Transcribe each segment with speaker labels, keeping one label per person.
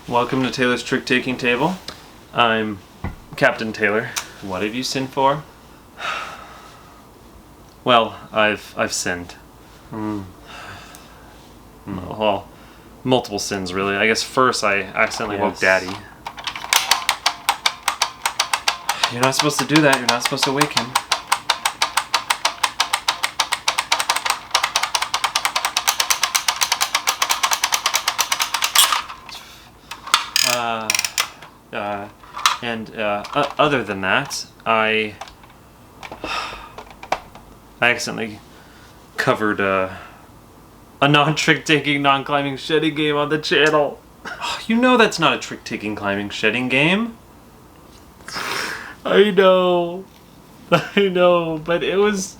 Speaker 1: Welcome to Taylor's trick-taking table. I'm Captain Taylor. What have you sinned for? Well, I've sinned. Well, multiple sins really. I guess first I accidentally woke Daddy. You're not supposed to do that. You're not supposed to wake him. Other than that, I accidentally covered a non-trick-taking, non-climbing shedding game on the channel. You know that's not a trick-taking, climbing, shedding game. I know, but it was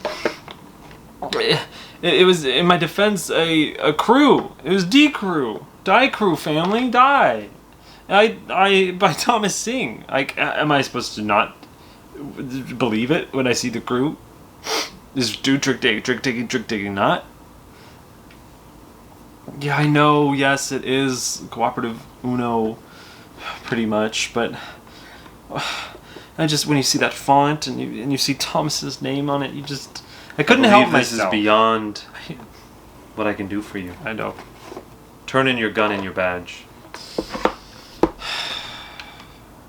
Speaker 1: in my defense a crew. It was D crew, die crew family, die. I by Thomas Singh. Like, am I supposed to not believe it when I see the crew? Is do trick taking not? Yeah, I know. Yes, it is cooperative Uno, pretty much. But I just, when you see that font and you see Thomas's name on it, I couldn't help myself. This is beyond what I can do for you. I know. Turn in your gun and your badge.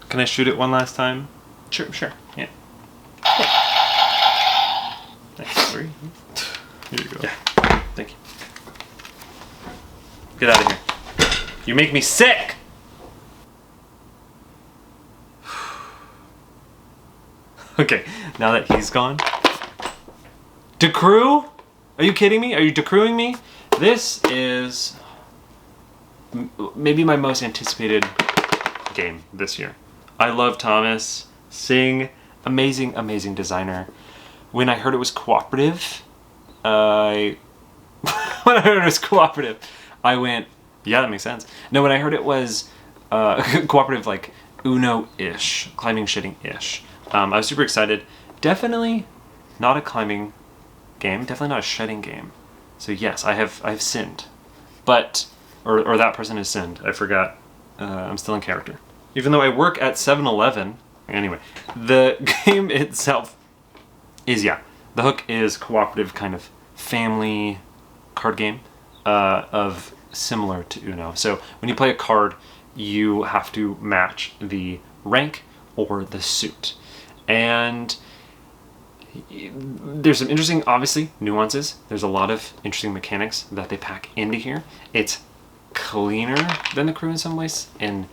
Speaker 1: Can I shoot it one last time? Sure, yeah. Thanks, Here you go. Yeah, thank you. Get out of here. You make me sick! Okay, now that he's gone. Decrew? Are you kidding me? Are you decrewing me? This is maybe my most anticipated game this year. I love Thomas Singh, amazing designer. When I heard it was cooperative, I went, yeah, that makes sense. No, when I heard it was cooperative, like Uno-ish, climbing shedding-ish, I was super excited. Definitely not a climbing game, definitely not a shedding game. So yes, I've sinned, but or that person has sinned. I forgot. I'm still in character. Even though I work at 7-Eleven, anyway, the game itself is, the hook is cooperative kind of family card game of similar to Uno. So when you play a card, you have to match the rank or the suit. And there's some interesting, obviously, nuances. There's a lot of interesting mechanics that they pack into here. It's cleaner than the crew in some ways, and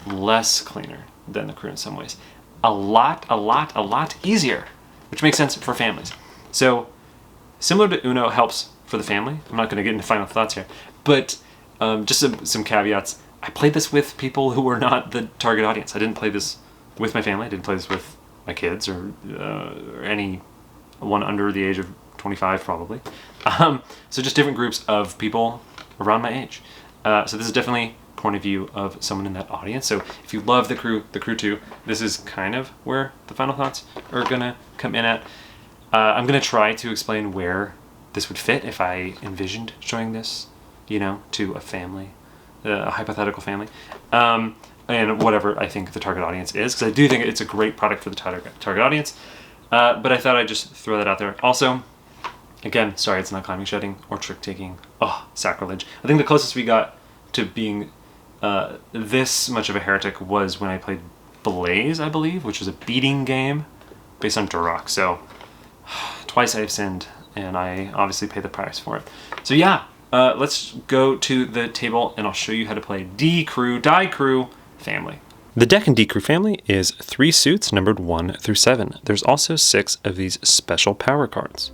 Speaker 1: less cleaner than the crew in some ways. A lot easier, which makes sense for families. So similar to Uno helps for the family. I'm not going to get into final thoughts here, but just some caveats. I played this with people who were not the target audience. I didn't play this with my family. I didn't play this with my kids or anyone under the age of 25 probably. So just different groups of people around my age. So this is definitely point of view of someone in that audience. So if you love the crew too, this is kind of where the final thoughts are gonna come in at. I'm gonna try to explain where this would fit if I envisioned showing this, to a family, a hypothetical family, and whatever I think the target audience is, because I do think it's a great product for the target audience. But I thought I'd just throw that out there. Also, again, sorry, it's not climbing shedding or trick taking. Oh, sacrilege. I think the closest we got to being this much of a heretic was when I played Blaze, I believe, which was a beating game based on Duroc. So twice I have sinned, and I obviously pay the price for it. So yeah, let's go to the table and I'll show you how to play D Crew, Die Crew Family. The deck in D Crew Family is 3 suits numbered 1 through 7. There's also 6 of these special power cards.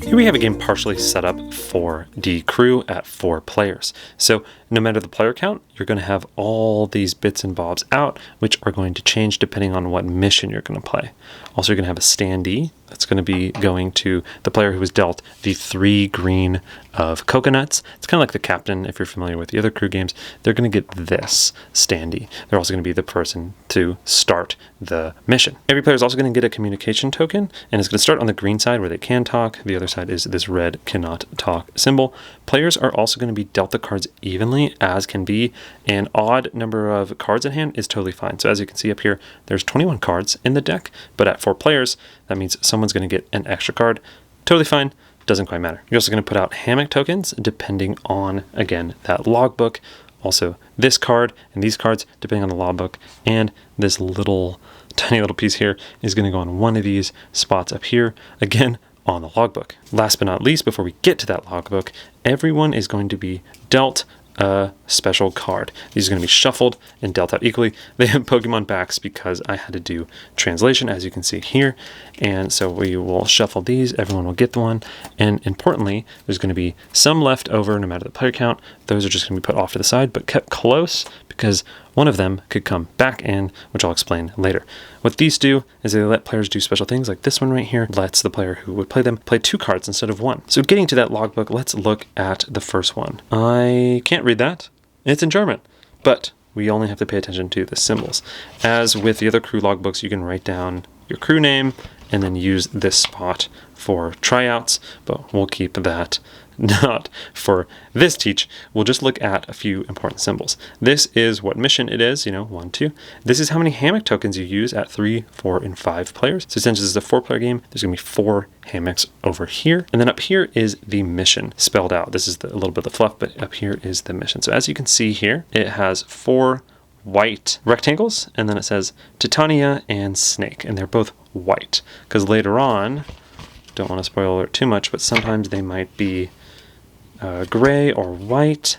Speaker 1: Here we have a game partially set up for D Crew at 4 players. So no matter the player count, you're going to have all these bits and bobs out, which are going to change depending on what mission you're going to play. Also, you're going to have a standee that's going to be going to the player who was dealt the 3 green of coconuts. It's kind of like the captain, if you're familiar with the other crew games. They're going to get this standee. They're also going to be the person to start the mission. Every player is also going to get a communication token, and it's going to start on the green side where they can talk. The other side is this red cannot talk symbol. Players are also going to be dealt the cards evenly, as can be. An odd number of cards in hand is totally fine. So as you can see up here, there's 21 cards in the deck, but at 4 players, that means someone's going to get an extra card. Totally fine. Doesn't quite matter. You're also going to put out hammock tokens depending on, again, that logbook. Also, this card and these cards, depending on the logbook, and this little tiny little piece here is going to go on one of these spots up here, again, on the logbook. Last but not least, before we get to that logbook, everyone is going to be dealt a special card. These are going to be shuffled and dealt out equally. They have Pokemon backs because I had to do translation, as you can see here. And so we will shuffle these. Everyone will get the one. And importantly, there's going to be some left over no matter the player count. Those are just going to be put off to the side, but kept close because one of them could come back in, which I'll explain later. What these do is they let players do special things, like this one right here lets the player who would play them play 2 cards instead of 1. So getting to that logbook, let's look at the first one. I can't read that. It's in German, but we only have to pay attention to the symbols. As with the other crew logbooks, you can write down your crew name and then use this spot for tryouts, but we'll keep that not for this teach. We'll just look at a few important symbols. This is what mission it is, 1, 2. This is how many hammock tokens you use at 3, 4, and 5 players. So since this is a 4-player game, there's going to be 4 hammocks over here. And then up here is the mission spelled out. This is a little bit of the fluff, but up here is the mission. So as you can see here, it has 4 white rectangles, and then it says Titania and Snake, and they're both white. Because later on, don't want to spoil alert too much, but sometimes they might be gray or white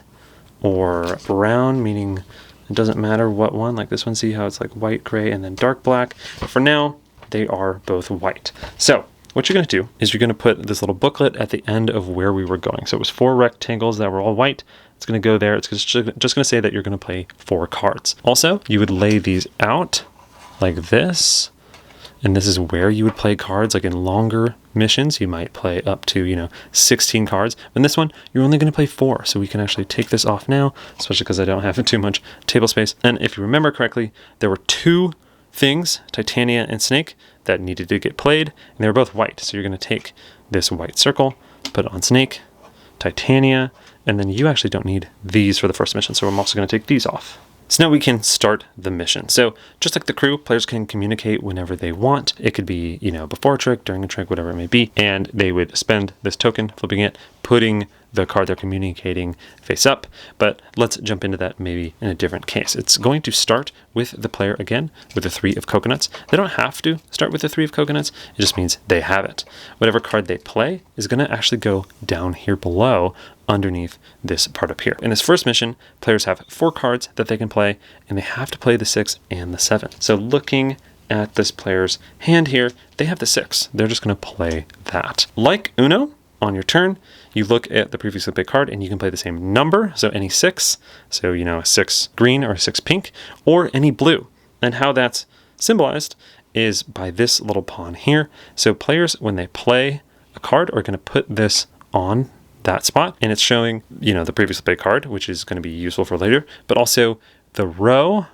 Speaker 1: or brown, meaning it doesn't matter what one. Like this one, see how it's like white, gray, and then dark black. But for now, they are both white. So what you're going to do is you're going to put this little booklet at the end of where we were going. So it was 4 rectangles that were all white. It's going to go there. It's just going to say that you're going to play 4 cards. Also, you would lay these out like this. And this is where you would play cards. Like in longer missions, you might play up to, 16 cards. But in this one, you're only going to play 4. So we can actually take this off now, especially because I don't have too much table space. And if you remember correctly, there were 2 things, Titania and Snake, that needed to get played. And they were both white. So you're going to take this white circle, put it on Snake, Titania, and then you actually don't need these for the first mission. So I'm also going to take these off. So now we can start the mission. So just like the crew, players can communicate whenever they want. It could be, before a trick, during a trick, whatever it may be. And they would spend this token, flipping it, putting the card they're communicating face up. But let's jump into that maybe in a different case. It's going to start with the player again with the 3 of coconuts. They don't have to start with the 3 of coconuts. It just means they have it. Whatever card they play is going to actually go down here below underneath this part up here. In this first mission, players have 4 cards that they can play, and they have to play the 6 and the 7. So looking at this player's hand here, they have the 6. They're just going to play that. Like Uno, on your turn, you look at the previously played card and you can play the same number, so any 6, so a 6 green or a 6 pink, or any blue. And how that's symbolized is by this little pawn here. So players, when they play a card, are going to put this on that spot, and it's showing, the previously played card, which is going to be useful for later, but also the row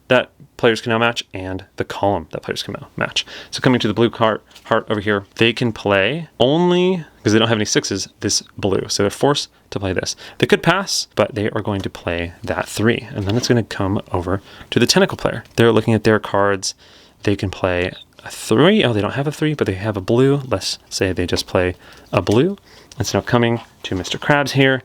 Speaker 1: that players can now match and the column that players can now match. So coming to the blue heart over here, they can play only, because they don't have any 6s, this blue. So they're forced to play this. They could pass, but they are going to play that 3. And then it's going to come over to the tentacle player. They're looking at their cards. They can play a 3. Oh, they don't have a 3, but they have a blue. Let's say they just play a blue. And so now coming to Mr. Krabs here,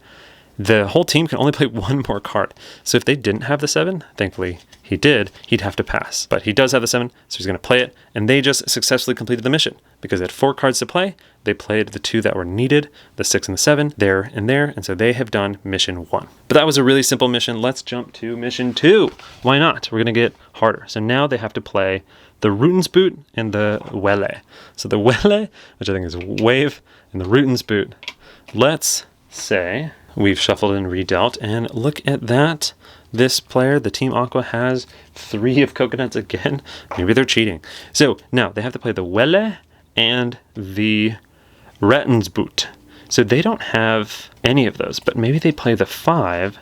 Speaker 1: the whole team can only play 1 more card. So if they didn't have the 7, thankfully he did, he'd have to pass. But he does have the 7, so he's going to play it. And they just successfully completed the mission because they had 4 cards to play. They played the 2 that were needed, the 6 and the 7, there and there. And so they have done mission 1. But that was a really simple mission. Let's jump to mission 2. Why not? We're going to get harder. So now they have to play the Rootensboot and the Welle. So the Welle, which I think is wave, and the Rootensboot. Let's say we've shuffled and redealt, and look at that. This player, the Team Aqua, has 3 of coconuts again. Maybe they're cheating. So now they have to play the Welle and the Rettensboot. So they don't have any of those, but maybe they play the 5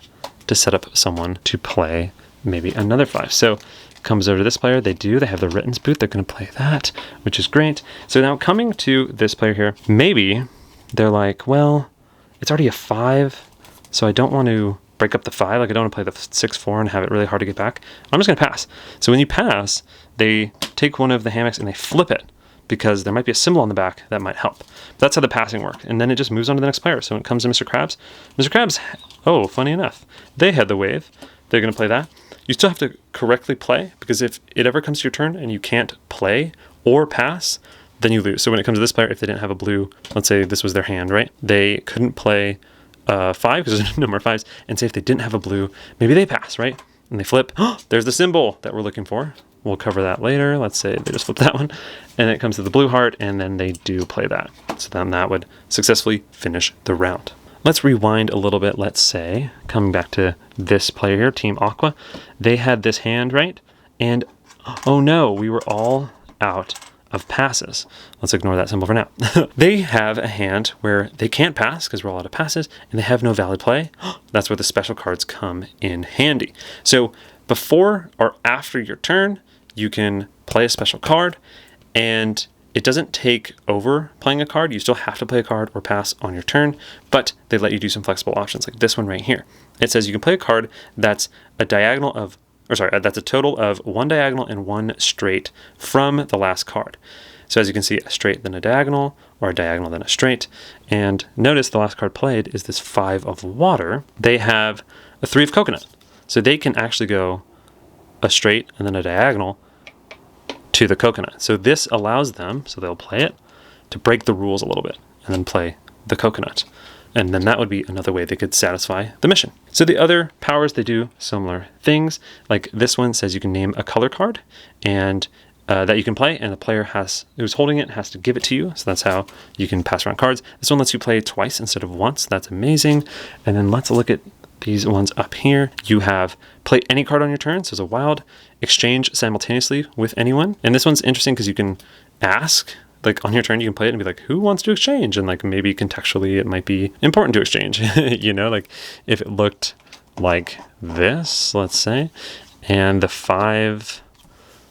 Speaker 1: to set up someone to play maybe another 5. So comes over to this player, they have the Rettensboot, they're going to play that, which is great. So now coming to this player here, maybe they're like, well, it's already a 5, so I don't want to break up the 5, like I don't want to play the 6-4 and have it really hard to get back. I'm just going to pass. So when you pass, they take one of the hammocks and they flip it, because there might be a symbol on the back that might help. That's how the passing works. And then it just moves on to the next player. So when it comes to Mr. Krabs, Mr. Krabs, oh, funny enough, they had the wave. They're going to play that. You still have to correctly play, because if it ever comes to your turn and you can't play or pass, then you lose. So when it comes to this player, if they didn't have a blue, let's say this was their hand, right? They couldn't play 5 because there's a number of 5s. And say if they didn't have a blue, maybe they pass, right? And they flip. Oh, there's the symbol that we're looking for. We'll cover that later. Let's say they just flip that one, and it comes to the blue heart, and then they do play that. So then that would successfully finish the round. Let's rewind a little bit. Let's say, coming back to this player here, Team Aqua, they had this hand, right? And oh no, we were all out of passes. Let's ignore that symbol for now. They have a hand where they can't pass because we're all out of passes, and they have no valid play. That's where the special cards come in handy. So before or after your turn, you can play a special card, and it doesn't take over playing a card. You still have to play a card or pass on your turn, but they let you do some flexible options like this one right here. It says you can play a card that's a diagonal of, that's a total of 1 diagonal and 1 straight from the last card. So as you can see, a straight then a diagonal, or a diagonal then a straight. And notice the last card played is this 5 of water. They have a 3 of coconut. So they can actually go a straight and then a diagonal to the coconut. So this allows them, so they'll play it, to break the rules a little bit and then play the coconut. And then that would be another way they could satisfy the mission. So the other powers, they do similar things. Like this one says you can name a color card and that you can play, and the player who's holding it has to give it to you. So that's how you can pass around cards. This one lets you play twice instead of once. That's amazing. And then let's look at these ones up here. You have play any card on your turn. So it's a wild, exchange simultaneously with anyone. And this one's interesting because you can ask, like on your turn, you can play it and be like, who wants to exchange? And like maybe contextually it might be important to exchange, you know, like if it looked like this, let's say, and the 5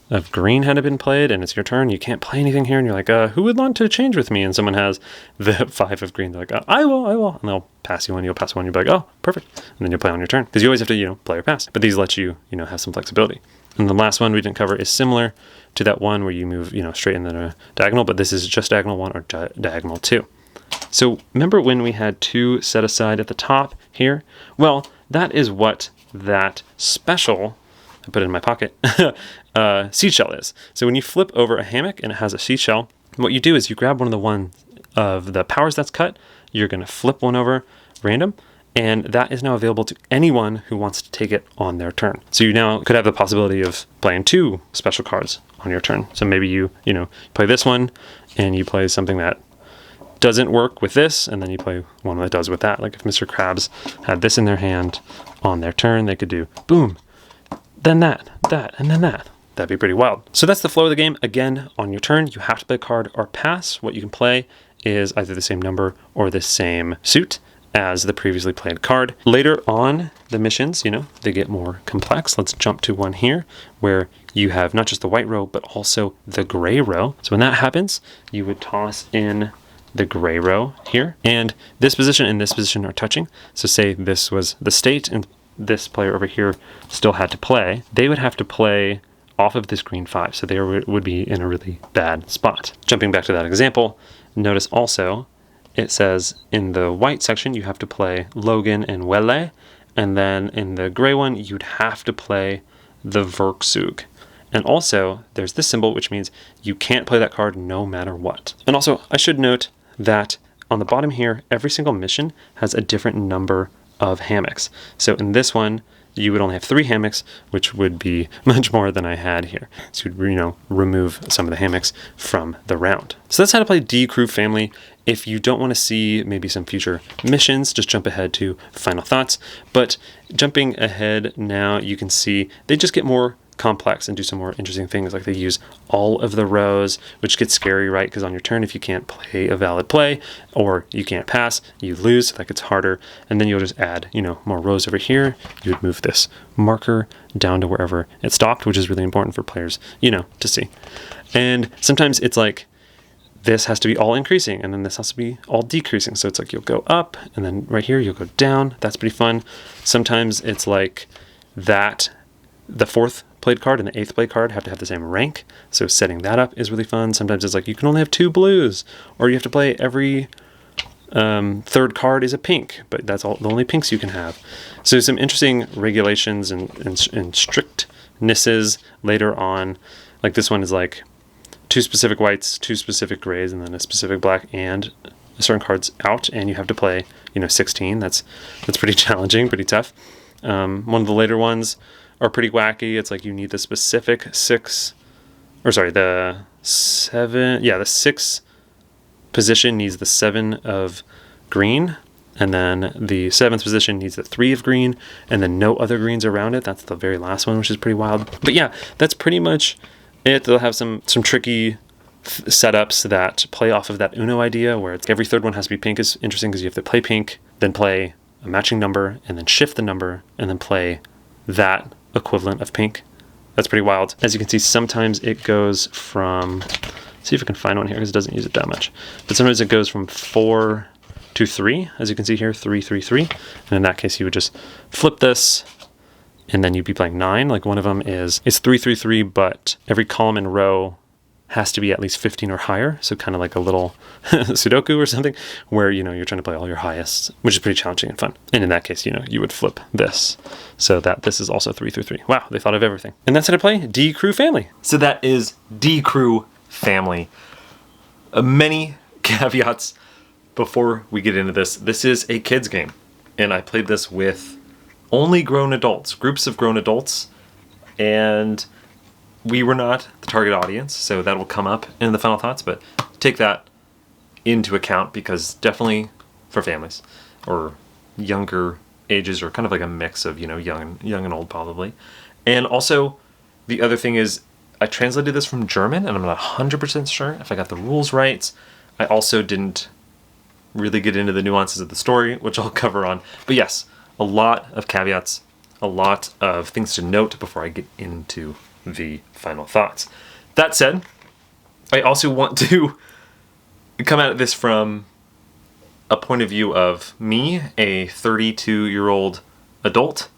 Speaker 1: of green had been played and it's your turn, you can't play anything here, and you're like, who would want to exchange with me? And someone has the 5 of green, they're like, I will. And they'll pass you one, you'll pass one, you'll be like, oh, perfect. And then you'll play on your turn. Because you always have to, play or pass. But these let you, have some flexibility. And the last one we didn't cover is similar to that one where you move, straight and then a diagonal, but this is just diagonal 1 or diagonal 2. So remember when we had 2 set aside at the top here? Well, that is what that special, I put it in my pocket, seashell is. So when you flip over a hammock and it has a seashell, what you do is you grab one of the powers that's cut, you're going to flip one over random, and that is now available to anyone who wants to take it on their turn. So you now could have the possibility of playing 2 special cards on your turn. So maybe you play this one and you play something that doesn't work with this, and then you play one that does with that. Like if Mr. Krabs had this in their hand on their turn, they could do boom, then that, and then that. That'd be pretty wild. So that's the flow of the game. Again, on your turn, you have to play a card or pass. What you can play is either the same number or the same suit as the previously played card. Later on, the missions, they get more complex. Let's jump to one here where you have not just the white row, but also the gray row. So when that happens, you would toss in the gray row here. And this position and this position are touching. So say this was the state and this player over here still had to play. They would have to play off of this green 5. So they would be in a really bad spot. Jumping back to that example, notice also it says in the white section you have to play Logan and Welle, and then in the gray one you'd have to play the Verksug. And also there's this symbol which means you can't play that card no matter what. And also I should note that on the bottom here every single mission has a different number of hammocks. So in this one you would only have 3 hammocks, which would be much more than I had here. So you'd, remove some of the hammocks from the round. So that's how to play D Crew Family. If you don't want to see maybe some future missions, just jump ahead to Final Thoughts. But jumping ahead now, you can see they just get more complex and do some more interesting things, like they use all of the rows, which gets scary, right? Because on your turn, if you can't play a valid play or you can't pass, you lose, so that gets harder. And then you'll just add, more rows over here. You would move this marker down to wherever it stopped, which is really important for players, to see. And sometimes it's like this has to be all increasing, and then this has to be all decreasing. So it's like you'll go up, and then right here you'll go down. That's pretty fun. Sometimes it's like that the 4th played card and the 8th played card have to have the same rank, so setting that up is really fun. Sometimes it's like you can only have 2 blues, or you have to play every 3rd card is a pink, but that's all the only pinks you can have. So some interesting regulations and strictnesses later on. Like this one is like 2 specific whites, 2 specific grays, and then a specific black, and a certain card's out, and you have to play 16. That's pretty challenging, pretty tough. One of the later ones are pretty wacky. It's like you need the specific the 6th position needs the 7 of green, and then the 7th position needs the 3 of green, and then no other greens around it. That's the very last one, which is pretty wild. But yeah, that's pretty much it. They'll have some tricky setups that play off of that Uno idea, where it's every 3rd one has to be pink. Is interesting because you have to play pink, then play a matching number, and then shift the number, and then play that equivalent of pink. That's pretty wild. As you can see, sometimes it goes from, see if I can find one here because it doesn't use it that much, but sometimes it goes from 4 to 3, as you can see here, 3, 3, 3. And in that case, you would just flip this, and then you'd be playing 9. Like one of them is 3, 3, 3, but every column and row has to be at least 15 or higher. So kind of like a little Sudoku or something, where, you're trying to play all your highest, which is pretty challenging and fun. And in that case, you would flip this, so that this is also 3, 3, 3. Wow, they thought of everything. And that's how to play D Crew Family. So that is D Crew Family. Many caveats before we get into this. This is a kids game, and I played this with only grown adults, groups of grown adults, and we were not the target audience, so that will come up in the Final Thoughts, but take that into account, because definitely for families or younger ages, or kind of like a mix of, young and old probably. And also the other thing is I translated this from German, and I'm not 100% sure if I got the rules right. I also didn't really get into the nuances of the story, which I'll cover on. But yes, a lot of caveats, a lot of things to note before I get into the Final Thoughts. That said, I also want to come at this from a point of view of me, a 32-year-old adult,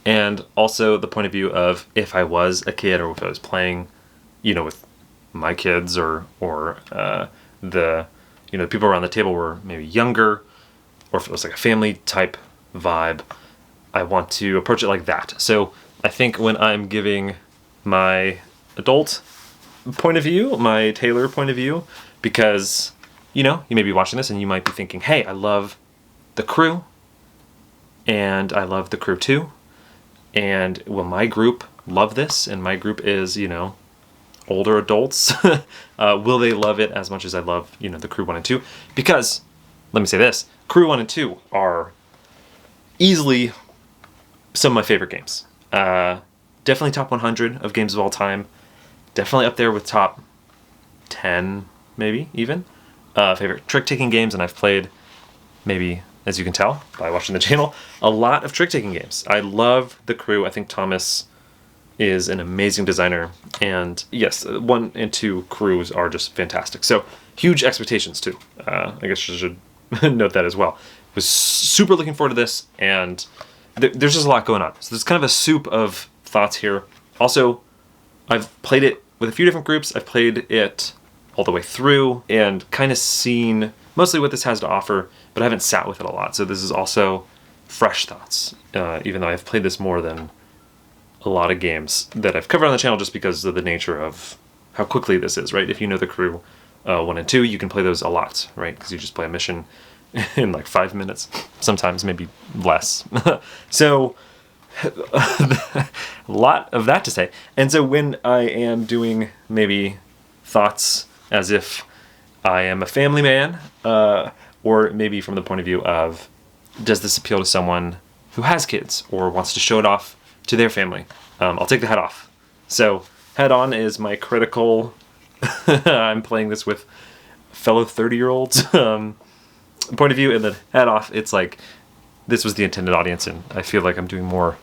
Speaker 1: and also the point of view of if I was a kid, or if I was playing, with my kids, or the people around the table were maybe younger, or if it was like a family type vibe. I want to approach it like that. So I think when I'm giving my adult point of view, my Taylor point of view, because, you may be watching this and you might be thinking, hey, I love the crew, and I love the crew 2, and will my group love this? And my group is, older adults. Will they love it as much as I love, the crew 1 and 2? Because, let me say this, crew 1 and 2 are easily some of my favorite games. Definitely top 100 of games of all time. Definitely up there with top 10, maybe even. Favorite trick-taking games, and I've played, maybe, as you can tell by watching the channel, a lot of trick-taking games. I love the crew. I think Thomas is an amazing designer, and yes, 1 and 2 crews are just fantastic. So, huge expectations too. I guess I should note that as well. Was super looking forward to this, and there's just a lot going on. So there's kind of a soup of thoughts here. Also, I've played it with a few different groups. I've played it all the way through and kind of seen mostly what this has to offer, but I haven't sat with it a lot. So this is also fresh thoughts, even though I've played this more than a lot of games that I've covered on the channel, just because of the nature of how quickly this is, right? If you know the crew 1 and 2, you can play those a lot, right? Because you just play a mission in like 5 minutes, sometimes maybe less. So a lot of that to say. And so when I am doing maybe thoughts as if I am a family man, or maybe from the point of view of, does this appeal to someone who has kids or wants to show it off to their family? I'll take the hat off. So hat on is my critical, I'm playing this with fellow 30-year-olds point of view, and then hat off, it's like, this was the intended audience, and I feel like I'm doing more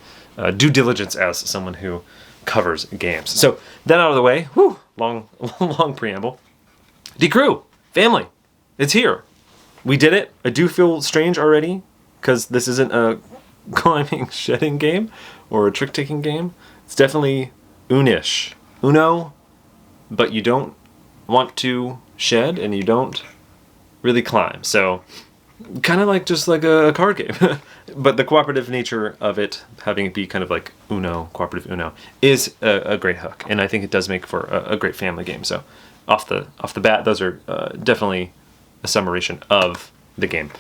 Speaker 1: due diligence as someone who covers games. So that out of the way, whew, long preamble. Decrew, family, it's here. We did it. I do feel strange already, because this isn't a climbing shedding game or a trick-taking game. It's definitely Unish. Uno, but you don't want to shed and you don't really climb. So kind of like just like a card game. But the cooperative nature of it, having it be kind of like Uno, cooperative Uno, is a great hook. And I think it does make for a great family game. So off the bat, those are definitely a summation of the game.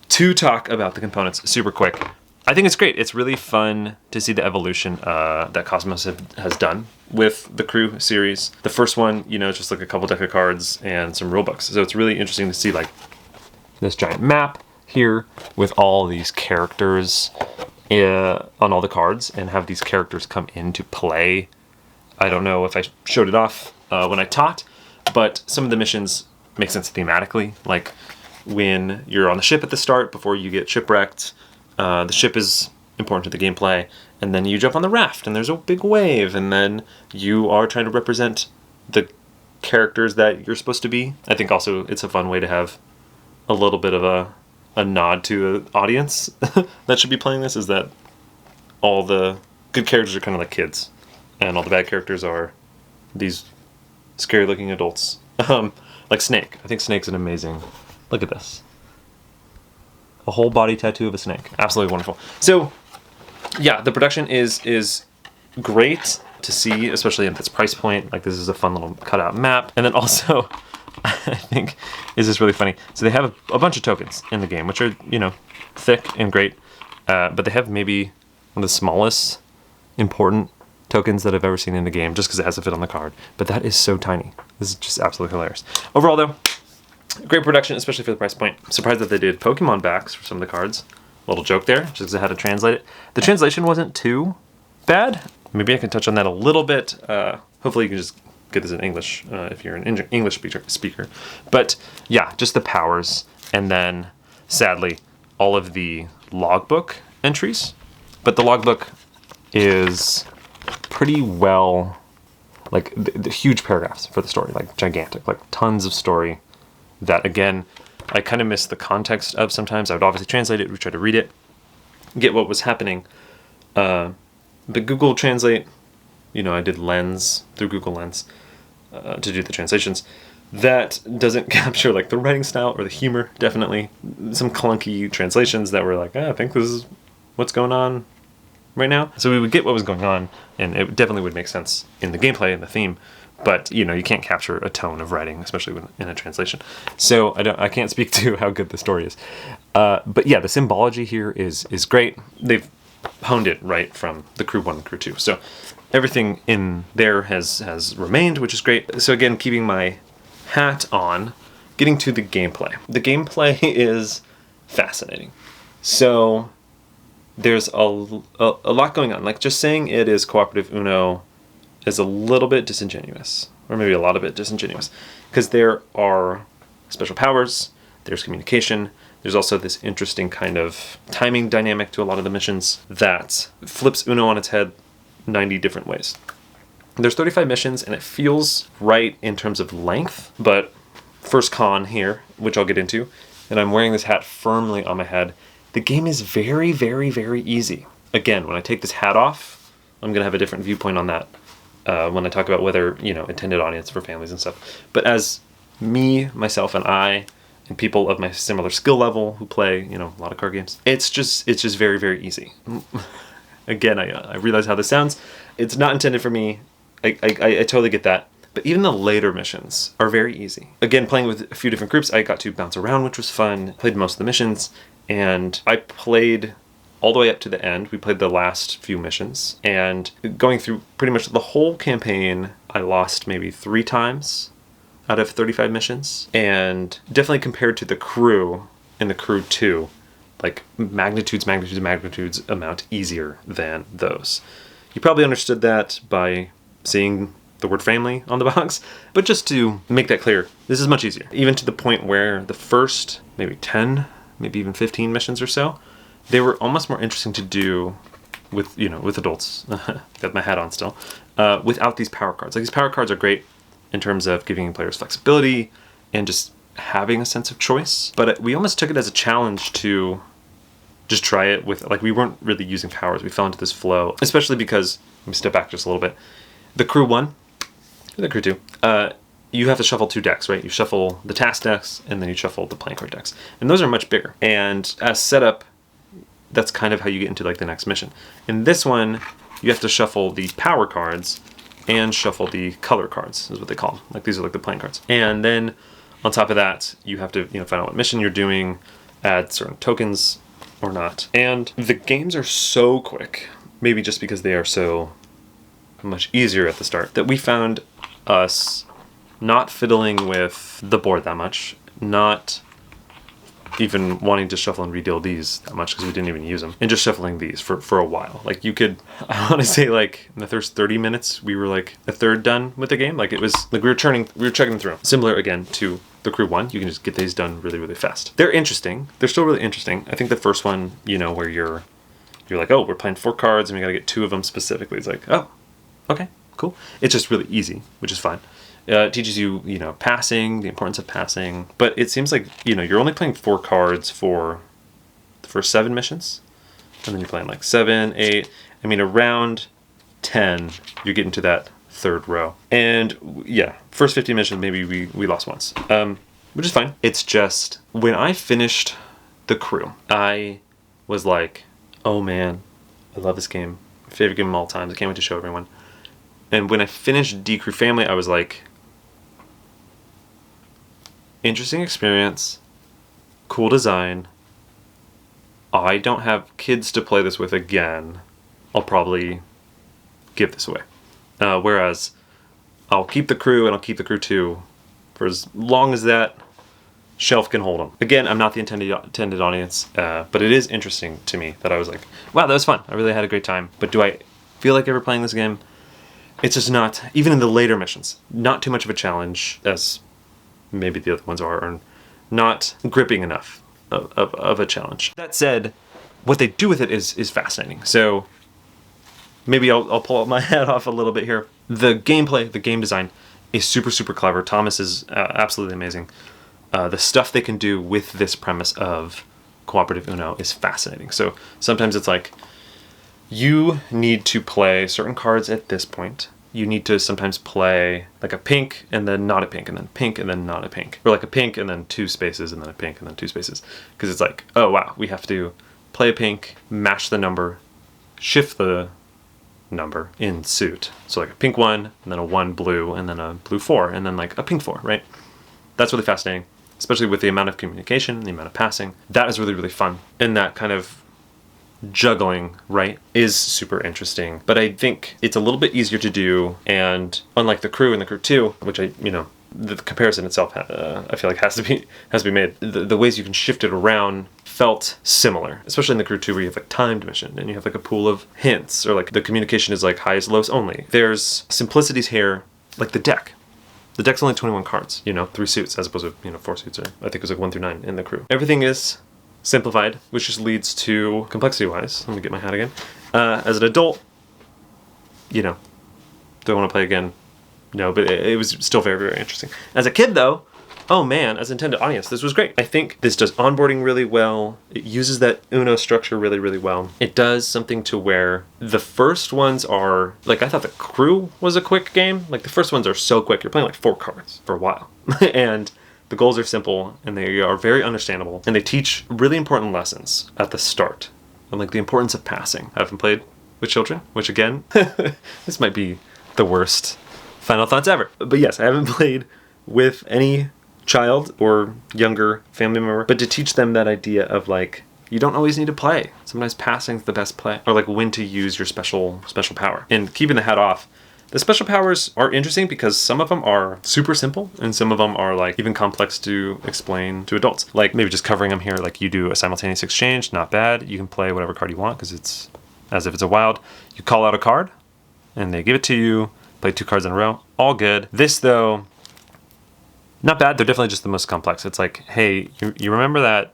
Speaker 1: To talk about the components super quick, I think it's great. It's really fun to see the evolution that Cosmos has done with the Crew series. The first one, you know, just like a couple deck of cards and some rulebooks. So it's really interesting to see like this giant map here with all these characters on all the cards and have these characters come into play. I don't know if I showed it off when I taught, but some of the missions make sense thematically. Like when you're on the ship at the start before you get shipwrecked, the ship is important to the gameplay, and then you jump on the raft and there's a big wave, and then you are trying to represent the characters that you're supposed to be. I think also it's a fun way to have a little bit of a nod to an audience that should be playing this, is that all the good characters are kind of like kids and all the bad characters are these scary looking adults. Like Snake. I think Snake's an amazing... Look at this. A whole body tattoo of a snake. Absolutely wonderful. So, yeah, the production is great to see, especially at this price point. Like, this is a fun little cutout map. And then also, I think, is this really funny. So they have a bunch of tokens in the game, which are, you know, thick and great. But they have maybe one of the smallest important tokens that I've ever seen in the game, just because it has to fit on the card. But that is so tiny. This is just absolutely hilarious. Overall, though, great production, especially for the price point. Surprised that they did Pokemon backs for some of the cards. A little joke there, just because I had to translate it. The translation wasn't too bad. Maybe I can touch on that a little bit. Hopefully you can just get this in English if you're an English speaker. But yeah, just the powers. And then, sadly, all of the logbook entries. But the logbook is pretty well, like the huge paragraphs for the story, like gigantic, like tons of story. That, again, I kind of miss the context of sometimes. I would obviously translate it, we try to read it, get what was happening. But Google Translate, you know, I did Lens through Google Lens to do the translations. That doesn't capture like the writing style or the humor, definitely. Some clunky translations that were like, I think this is what's going on right now. So we would get what was going on, and it definitely would make sense in the gameplay and the theme. But, you know, you can't capture a tone of writing, especially when in a translation. So I can't speak to how good the story is. But yeah, the symbology here is great. They've honed it right from the Crew 1 and Crew 2. So everything in there has remained, which is great. So again, keeping my hat on, getting to the gameplay. The gameplay is fascinating. So there's a lot going on. Like, just saying it is cooperative Uno is a little bit disingenuous, or maybe a lot of it disingenuous, because there are special powers, there's communication, there's also this interesting kind of timing dynamic to a lot of the missions that flips Uno on its head 90 different ways. There's 35 missions, and it feels right in terms of length, but first con here, which I'll get into, and I'm wearing this hat firmly on my head, the game is very, very, very easy. Again, when I take this hat off, I'm going to have a different viewpoint on that. When I talk about whether, you know, intended audience for families and stuff. But as me, myself, and I, and people of my similar skill level who play, you know, a lot of card games, it's just very, very easy. Again, I realize how this sounds. It's not intended for me. I totally get that. But even the later missions are very easy. Again, playing with a few different groups, I got to bounce around, which was fun. Played most of the missions, and I played all the way up to the end. We played the last few missions, and going through pretty much the whole campaign, I lost maybe 3 times out of 35 missions. And definitely compared to the crew in the crew 2, like magnitudes amount easier than those. You probably understood that by seeing the word family on the box, but just to make that clear, this is much easier. Even to the point where the first maybe 10, maybe even 15 missions or so, they were almost more interesting to do with, with adults. Got my hat on still. Without these power cards. Like, these power cards are great in terms of giving players flexibility and just having a sense of choice. But we almost took it as a challenge to just try it with, like, we weren't really using powers. We fell into this flow, especially because, let me step back just a little bit. The crew 1, the crew 2, you have to shuffle 2 decks, right? You shuffle the task decks, and then you shuffle the playing card decks. And those are much bigger. And as setup, that's kind of how you get into, like, the next mission. In this one, you have to shuffle the power cards and shuffle the color cards, is what they call them. Like, these are like the playing cards. And then on top of that, you have to, find out what mission you're doing, add certain tokens or not. And the games are so quick, maybe just because they are so much easier at the start, that we found us not fiddling with the board that much, not even wanting to shuffle and redeal these that much because we didn't even use them, and just shuffling these for a while. Like, you could, I want to say, like, in the first 30 minutes, we were like a third done with the game. Like, it was like we were checking them through. Similar again to the crew 1, you can just get these done really, really fast. They're interesting. They're still really interesting. I think the first one, where you're like, oh, we're playing 4 cards and we got to get 2 of them specifically. It's like, oh, okay, cool. It's just really easy, which is fine. It teaches you, passing, the importance of passing. But it seems like, you're only playing 4 cards for the first 7 missions. And then you're playing like 7, 8. I mean, around 10, you get into that 3rd row. And yeah, first 50 missions, maybe we lost once, which is fine. It's just, when I finished the crew, I was like, oh man, I love this game. My favorite game of all time. I can't wait to show everyone. And when I finished D-Crew Family, I was like, interesting experience, cool design. I don't have kids to play this with again. I'll probably give this away. Whereas I'll keep the crew, and I'll keep the crew 2 for as long as that shelf can hold them. Again, I'm not the intended audience, but it is interesting to me that I was like, wow, that was fun. I really had a great time. But do I feel like ever playing this game? It's just not, even in the later missions, not too much of a challenge as maybe the other ones are, or not gripping enough of a challenge. That said, what they do with it is fascinating. So maybe I'll pull my hat off a little bit here. The gameplay, the game design is super, super clever. Thomas is absolutely amazing. The stuff they can do with this premise of cooperative Uno is fascinating. So sometimes it's like, you need to play certain cards at this point. You need to sometimes play like a pink and then not a pink and then pink and then not a pink. Or like a pink and then 2 spaces and then a pink and then 2 spaces. Because it's like, oh wow, we have to play a pink, match the number, shift the number in suit. So like a pink 1 and then a 1 blue and then a blue 4 and then like a pink 4, right? That's really fascinating, especially with the amount of communication, the amount of passing. That is really, really fun. And that kind of juggling, right, is super interesting. But I think it's a little bit easier to do, and unlike the crew and the crew 2, which the comparison itself, I feel like has to be made. The ways you can shift it around felt similar, especially in the crew 2 where you have like timed mission and you have like a pool of hints, or like the communication is like highest, lowest only. There's simplicities here, like the deck. The deck's only 21 cards, 3 suits as opposed to 4 suits, or I think it was like 1 through 9 in the crew. Everything is simplified, which just leads to complexity-wise. Let me get my hat again. As an adult, do I want to play again? No, but it was still very, very interesting. As a kid, though, oh man, as intended audience, this was great. I think this does onboarding really well. It uses that Uno structure really, really well. It does something to where the first ones are, like, I thought the crew was a quick game. Like, the first ones are so quick. You're playing like 4 cards for a while. And the goals are simple, and they are very understandable, and they teach really important lessons at the start, and like the importance of passing. I haven't played with children, which again, this might be the worst final thoughts ever. But yes, I haven't played with any child or younger family member, but to teach them that idea of like, you don't always need to play. Sometimes passing's the best play, or like when to use your special power. And keeping the hat off, the special powers are interesting because some of them are super simple and some of them are like even complex to explain to adults. Like maybe just covering them here, like you do a simultaneous exchange, not bad. You can play whatever card you want because it's as if it's a wild. You call out a card and they give it to you, play 2 cards in a row, all good. This though, not bad. They're definitely just the most complex. It's like, hey, you remember that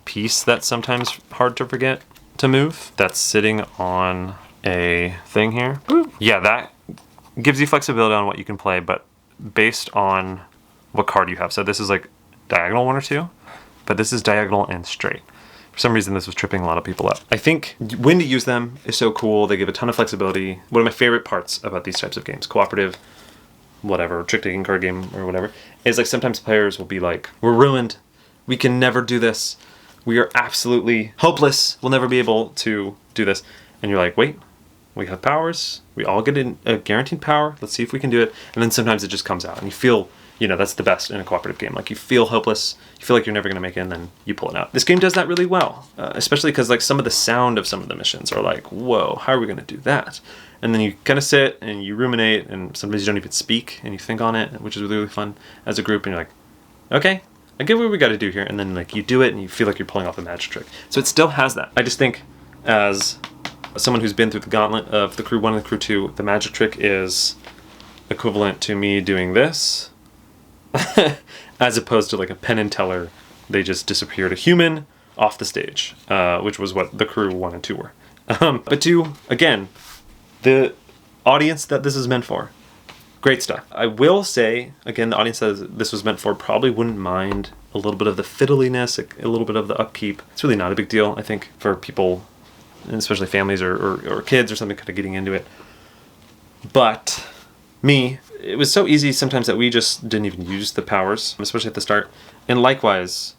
Speaker 1: piece that's sometimes hard to forget to move? That's sitting on a thing here. Boop. Yeah, that gives you flexibility on what you can play, but based on what card you have. So this is like diagonal 1 or 2, but this is diagonal and straight. For some reason, this was tripping a lot of people up. I think when to use them is so cool. They give a ton of flexibility. One of my favorite parts about these types of games, cooperative, whatever, trick-taking card game or whatever, is like sometimes players will be like, we're ruined. We can never do this. We are absolutely hopeless. We'll never be able to do this. And you're like, wait, we have powers. We all get a guaranteed power. Let's see if we can do it. And then sometimes it just comes out and you feel, that's the best in a cooperative game. Like you feel hopeless. You feel like you're never going to make it and then you pull it out. This game does that really well, especially because like some of the sound of some of the missions are like, whoa, how are we going to do that? And then you kind of sit and you ruminate and sometimes you don't even speak and you think on it, which is really, really fun as a group. And you're like, okay, I get what we got to do here. And then like you do it and you feel like you're pulling off a magic trick. So it still has that. I just think as someone who's been through the gauntlet of the crew 1 and the crew 2, the magic trick is equivalent to me doing this as opposed to like a Penn and Teller. They just disappeared a human off the stage, which was what the crew 1 and 2 were. But to, again, the audience that this is meant for, great stuff. I will say, again, the audience that this was meant for probably wouldn't mind a little bit of the fiddliness, a little bit of the upkeep. It's really not a big deal, I think, for people, and especially families or kids or something kind of getting into it. But me, it was so easy sometimes that we just didn't even use the powers, especially at the start. And likewise,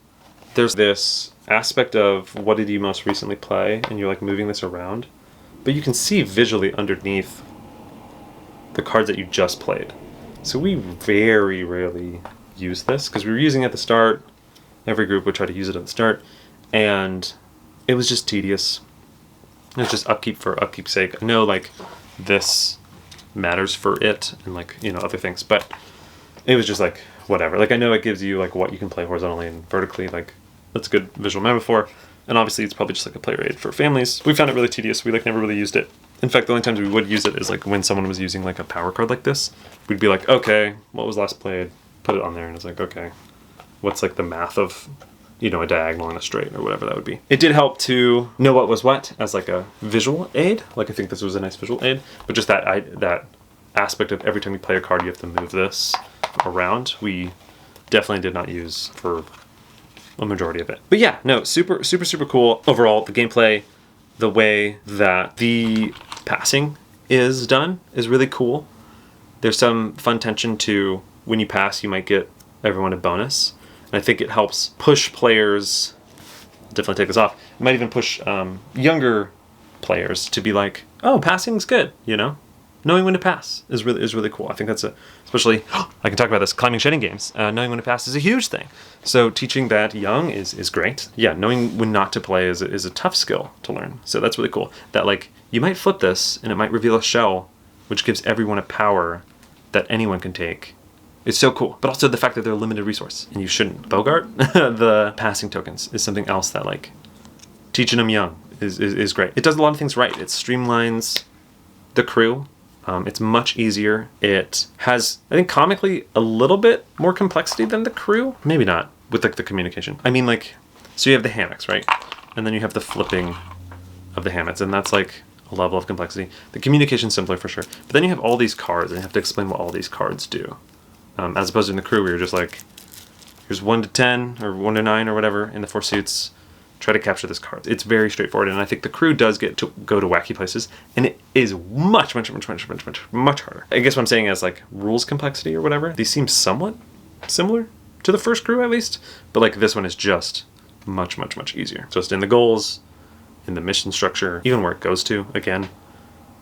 Speaker 1: there's this aspect of what did you most recently play, and you're like moving this around. But you can see visually underneath the cards that you just played. So we very rarely use this because we were using it at the start. Every group would try to use it at the start. And it was just tedious. It was just upkeep for upkeep's sake. I know like this matters for it and like, other things, but it was just like, whatever. Like I know it gives you like what you can play horizontally and vertically. Like that's a good visual metaphor. And obviously it's probably just like a player aid for families. We found it really tedious. We like never really used it. In fact, the only times we would use it is like when someone was using like a power card like this. We'd be like, okay, what was last played? Put it on there. And it's like, okay, what's like the math of, a diagonal and a straight or whatever that would be. It did help to know what was what as like a visual aid. Like I think this was a nice visual aid, but just that aspect of every time you play a card, you have to move this around. We definitely did not use for a majority of it. But yeah, no, super, super, super cool. Overall, the gameplay, the way that the passing is done is really cool. There's some fun tension to when you pass, you might get everyone a bonus. And I think it helps push players, definitely take this off, it might even push younger players to be like, oh, passing's good, Knowing when to pass is really cool. I think that's especially, I can talk about this, climbing shedding games, knowing when to pass is a huge thing. So teaching that young is great. Yeah, knowing when not to play is a tough skill to learn. So that's really cool. That like, you might flip this and it might reveal a shell, which gives everyone a power that anyone can take. It's so cool. But also the fact that they're a limited resource and you shouldn't bogart the passing tokens is something else that like, teaching them young is great. It does a lot of things right. It streamlines the crew. It's much easier. It has, I think, comically a little bit more complexity than the crew. Maybe not with like the communication. I mean, like, so you have the hammocks, right? And then you have the flipping of the hammocks, and that's like a level of complexity. The communication's simpler for sure. But then you have all these cards, and you have to explain what all these cards do. As opposed to in the crew, where you're just like, here's 1 to 10 or 1 to 9 or whatever in the 4 suits. Try to capture this card. It's very straightforward, and I think the crew does get to go to wacky places, and it is much harder. I guess what I'm saying is like rules complexity or whatever. These seem somewhat similar to the first crew at least, but like this one is just much easier. Just in the goals, in the mission structure, even where it goes to. Again,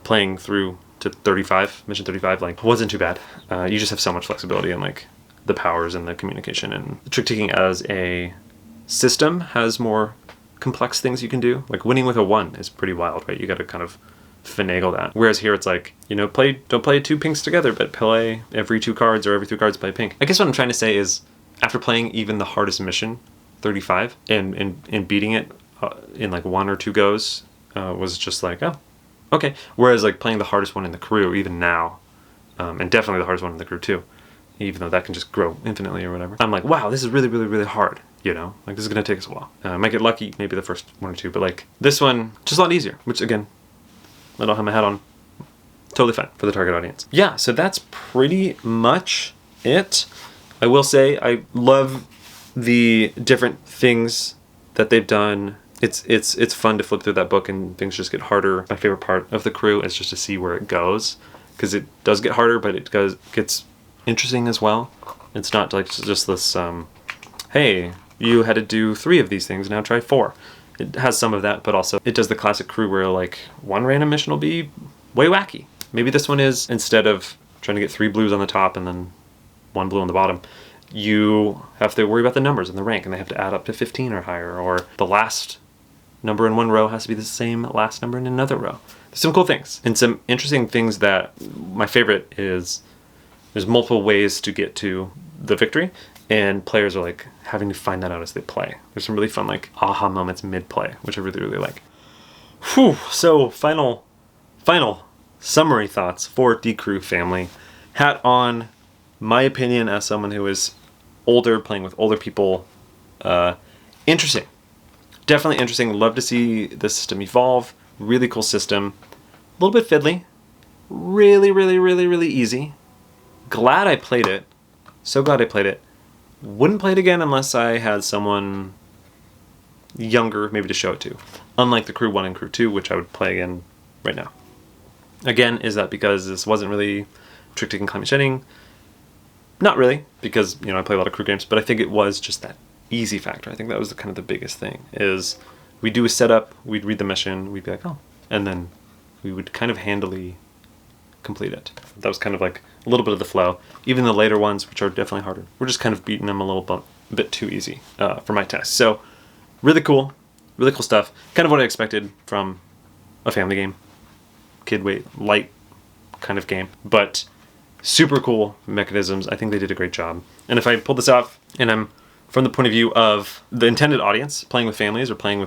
Speaker 1: playing through to 35, mission 35, like wasn't too bad. You just have so much flexibility in like the powers and the communication, and the trick taking as a system has more complex things you can do. Like winning with a 1 is pretty wild, right? You got to kind of finagle that. Whereas here it's like, you know, don't play 2 pinks together, but play every 2 cards, or every 3 cards play pink. I guess what I'm trying to say is, after playing even the hardest mission, 35, and beating it in like 1 or 2 goes, was just like, oh, okay. Whereas like playing the hardest one in the crew, even now, and definitely the hardest one in the crew too, even though that can just grow infinitely or whatever, I'm like, wow, this is really, really, really hard, you know? Like, this is gonna take us a while. I might get lucky, maybe the first 1 or 2, but like, this one, just a lot easier, which again, I don't have my hat on. Totally fine for the target audience. Yeah, so that's pretty much it. I will say, I love the different things that they've done. It's fun to flip through that book and things just get harder. My favorite part of the crew is just to see where it goes, because it does get harder, but it gets interesting as well. It's not like just this, hey, you had to do 3 of these things, now try 4. It has some of that, but also it does the classic crew where like 1 random mission will be way wacky. Maybe this one is, instead of trying to get 3 blues on the top and then 1 blue on the bottom, you have to worry about the numbers and the rank, and they have to add up to 15 or higher, or the last number in one row has to be the same last number in another row. There's some cool things, and some interesting things that my favorite is there's multiple ways to get to the victory, and players are like having to find that out as they play. There's some really fun like aha moments mid-play, which I really, really like. Whew, so final summary thoughts for Decrew Family. Hat on, my opinion as someone who is older, playing with older people, interesting. Definitely interesting. Love to see the system evolve. Really cool system. A little bit fiddly. Really, really, really, really easy. Glad I played it. So glad I played it. Wouldn't play it again unless I had someone younger maybe to show it to. Unlike the Crew 1 and Crew 2, which I would play again right now. Again, is that because this wasn't really trick-taking, climate shedding? Not really, because, you know, I play a lot of crew games, but I think it was just that easy factor. I think that was kind of the biggest thing, is we'd do a setup, we'd read the mission, we'd be like, oh, and then we would kind of handily complete it. That was kind of like a little bit of the flow. Even the later ones, which are definitely harder, we're just kind of beating them a little bit too easy for my test. So really cool stuff. Kind of what I expected from a family game, kid weight, light kind of game, but super cool mechanisms. I think they did a great job. And if I pull this off and I'm from the point of view of the intended audience, playing with families or playing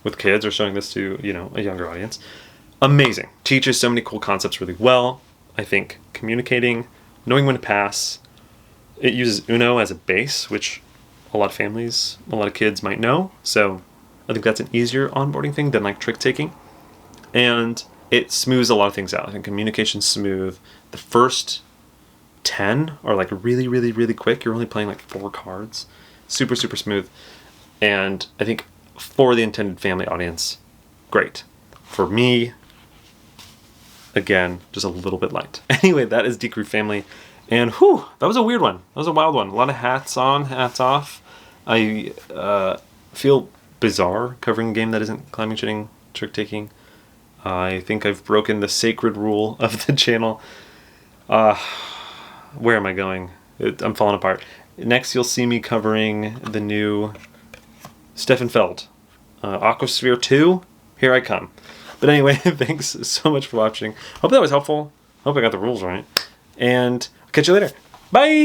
Speaker 1: with kids or showing this to, you know, a younger audience, amazing. Teaches so many cool concepts really well. I think communicating, knowing when to pass. It uses Uno as a base, which a lot of families, a lot of kids might know. So I think that's an easier onboarding thing than like trick taking. And it smooths a lot of things out. I think communication's smooth. The first 10 are like really, really, really quick. You're only playing like 4 cards. Super, super smooth. And I think for the intended family audience, great. For me, again, just a little bit light. Anyway, that is Decrew Family. And whew, that was a weird one. That was a wild one. A lot of hats on, hats off. I feel bizarre covering a game that isn't climbing, shitting, trick-taking. I think I've broken the sacred rule of the channel. Where am I going? I'm falling apart. Next, you'll see me covering the new Stefan Feld. Aquasphere 2, here I come. But anyway, thanks so much for watching. Hope that was helpful. Hope I got the rules right. And I'll catch you later. Bye!